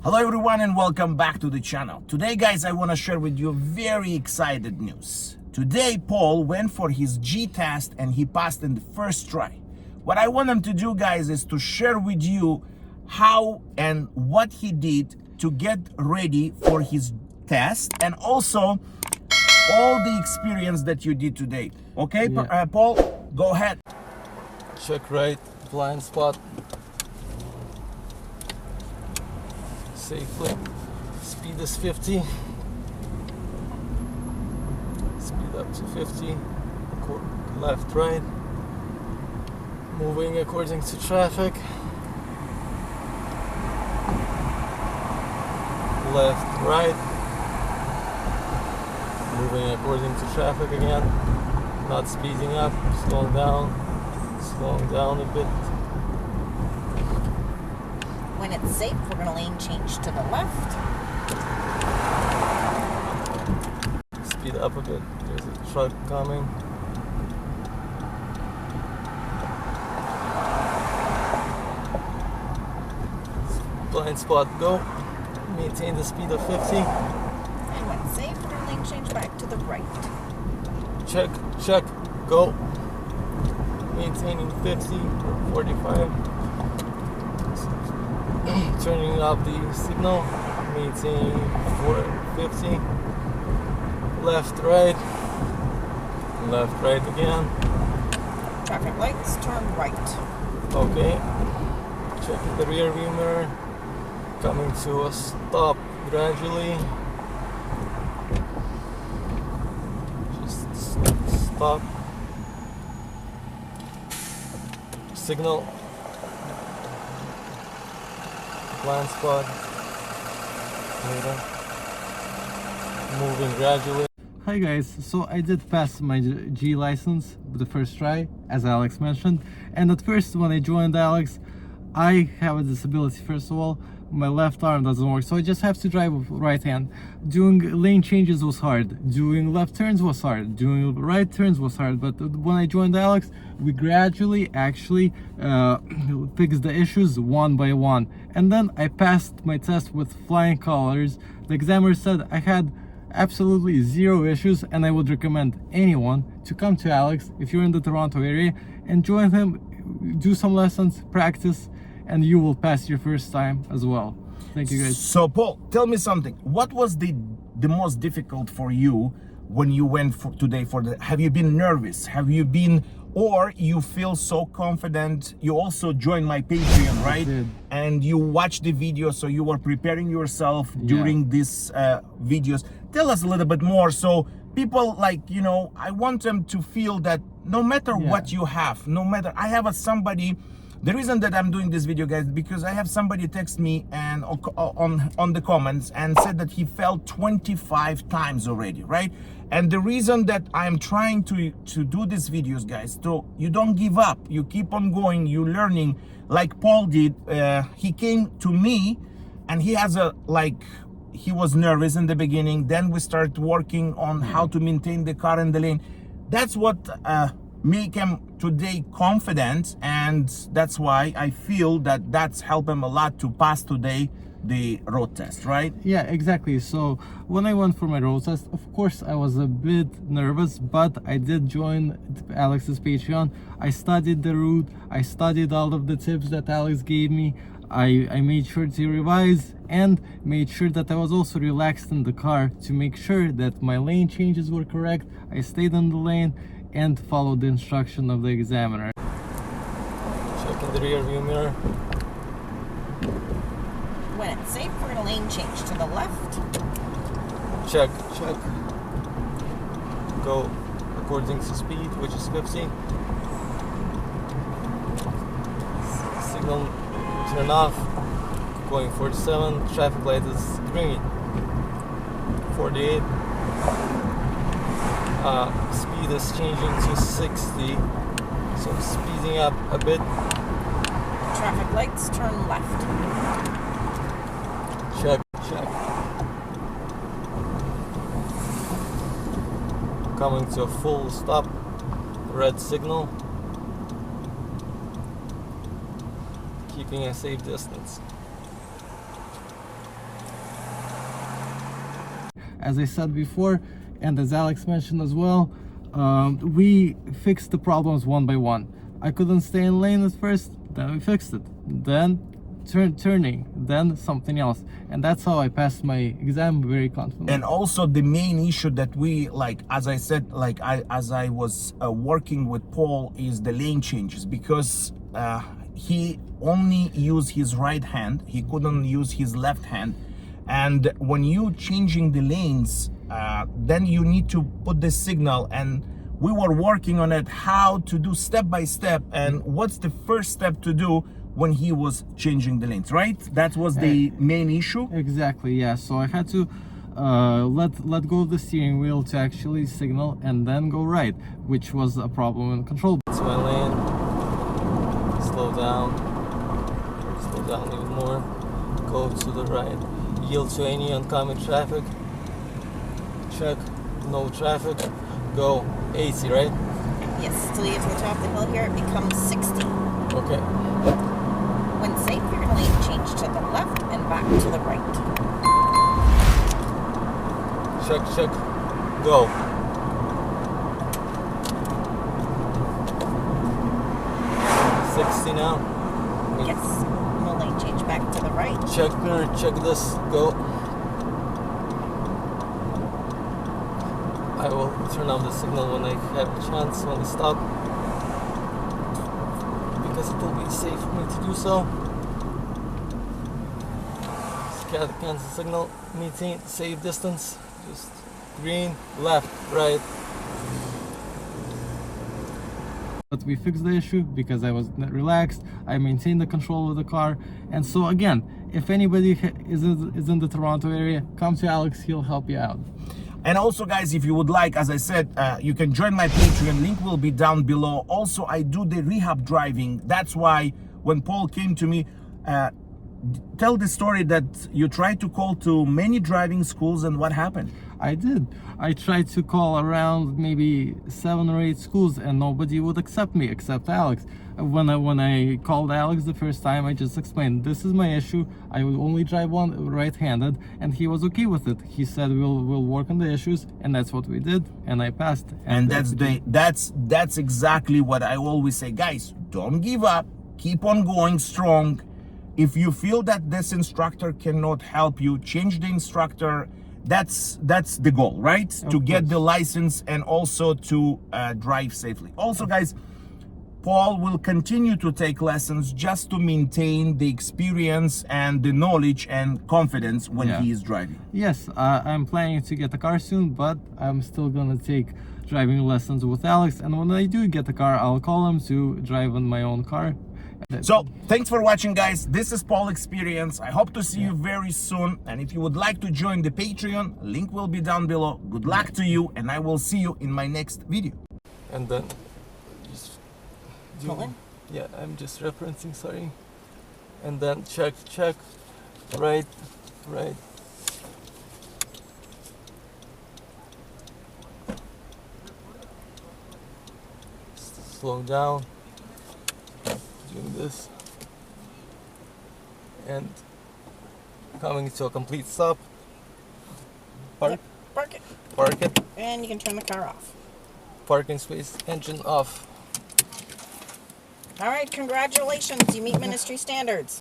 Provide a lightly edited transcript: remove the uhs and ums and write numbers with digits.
Hello everyone and welcome back to the channel. Today guys, I want to share with you very excited news. Today Paul went for his G test and he passed in the first try. What I want him to do guys is to share with you how and what he did to get ready for his test and also all the experience that you did today. Okay, yeah. Paul, go ahead. Check right, blind spot. Safely. Speed is 50. Speed up to 50. Left, right. Moving according to traffic. Left, right. Moving according to traffic again. Not speeding up, slowing down a bit. When it's safe, we're going to lane change to the left. Speed up a bit. There's a truck coming. Blind spot, go. Maintain the speed of 50. And when safe, we're going to lane change back to the right. Check, go. Maintaining 50, 45. Turning off the signal, maintaining 50. Left, right again. Traffic lights, turn right. Okay. Checking the rear view mirror. Coming to a stop gradually. Just stop. Signal. Blind spot. Moving gradually. Hi guys, so I did pass my G license with the first try, as Alex mentioned. And at first when I joined Alex, I have a disability. First of all, my left arm doesn't work, so I just have to drive with right hand. Doing lane changes was hard, doing left turns was hard, doing right turns was hard. But when I joined Alex, we gradually actually fixed the issues one by one, and then I passed my test with flying colors. The examiner said I had absolutely zero issues, and I would recommend anyone to come to Alex if you're in the Toronto area and join him, do some lessons, practice, and you will pass your first time as well. Thank you guys. So Paul, tell me something. What was the most difficult for you when you went today for the, have you been nervous? Have you been, or you feel so confident? You also joined my Patreon, right? I did. And you watched the video, so you were preparing yourself during these videos. Tell us a little bit more. So people, like, you know, I want them to feel that no matter what you have, no matter, I have somebody. The reason that I'm doing this video, guys, because I have somebody text me and on the comments and said that he fell 25 times already, right? And the reason that I'm trying to do these videos, guys, so you don't give up, you keep on going, you learning like Paul did. He came to me and he has he was nervous in the beginning. Then we start working on how to maintain the car in the lane. That's what make him today confident, and that's why I feel that that's helped him a lot to pass today the road test, right? Yeah, exactly. So when I went for my road test, of course I was a bit nervous, but I did join Alex's Patreon. I studied the route, I studied all of the tips that Alex gave me. I made sure to revise and made sure that I was also relaxed in the car to make sure that my lane changes were correct. I stayed in the lane and follow the instruction of the examiner. Checking the rear view mirror. When it's safe, we're going to lane change to the left. Check. Go according to speed, which is 50. Signal, turn off. Going 47. Traffic light is green. 48. Speed is changing to 60, so I'm speeding up a bit. Traffic lights, turn left. Check. Coming to a full stop, red signal. keeping a safe distance. as I said before, and as Alex mentioned as well, we fixed the problems one by one. I couldn't stay in lane at first, then we fixed it. Then turning, then something else, and that's how I passed my exam very confidently. And also the main issue that we, like, as I said, like as I was working with Paul, is the lane changes, because he only used his right hand, he couldn't use his left hand. And when you changing the lanes, then you need to put the signal, and we were working on it, how to do step by step, and what's the first step to do when he was changing the lanes, right? That was the main issue. Exactly, yeah. So I had to let go of the steering wheel to actually signal and then go right, which was a problem in control. It's my lane. Slow down even more. Go to the right. Yield to any oncoming traffic. Check, no traffic. Go 80, right? Yes, till you get to the top of the hill here, it becomes 60. Okay. When safe, you're going to lane change to the left and back to the right. Check, go. 60 now. Yes, no lane change back to the right. Check this, go. I will turn off the signal when I have a chance, when I stop, because it will be safe for me to do so. Cancel signal, maintain safe distance, just green, left, right. But we fixed the issue because I was relaxed, I maintained the control of the car. And so again, if anybody is in the Toronto area, come to Alex, he'll help you out. And also, guys, if you would like, as I said, you can join my Patreon. Link will be down below. Also, I do the rehab driving. That's why when Paul came to me, tell the story that you tried to call to many driving schools, and what happened? I did. I tried to call around maybe 7 or 8 schools, and nobody would accept me except Alex. When I called Alex the first time, I just explained, this is my issue. I will only drive one right-handed, and he was okay with it. He said we'll work on the issues, and that's what we did, and I passed. And that's exactly what I always say, guys. Don't give up. Keep on going strong. If you feel that this instructor cannot help you, change the instructor. That's the goal, right? To get the license and also to drive safely. Also, guys, Paul will continue to take lessons just to maintain the experience and the knowledge and confidence when he is driving. Yes, I'm planning to get a car soon, but I'm still gonna take driving lessons with Alex. And when I do get the car, I'll call him to drive on my own car. So thanks for watching, guys. This is Paul Experience. I hope to see you very soon. And if you would like to join the Patreon, link will be down below. Good luck to you, and I will see you in my next video. And then just yeah, I'm just referencing, sorry. And then check, right. Slow down. Doing this and coming to a complete stop. Park it, And you can turn the car off. parking space, engine off. All right, congratulations. You meet ministry standards.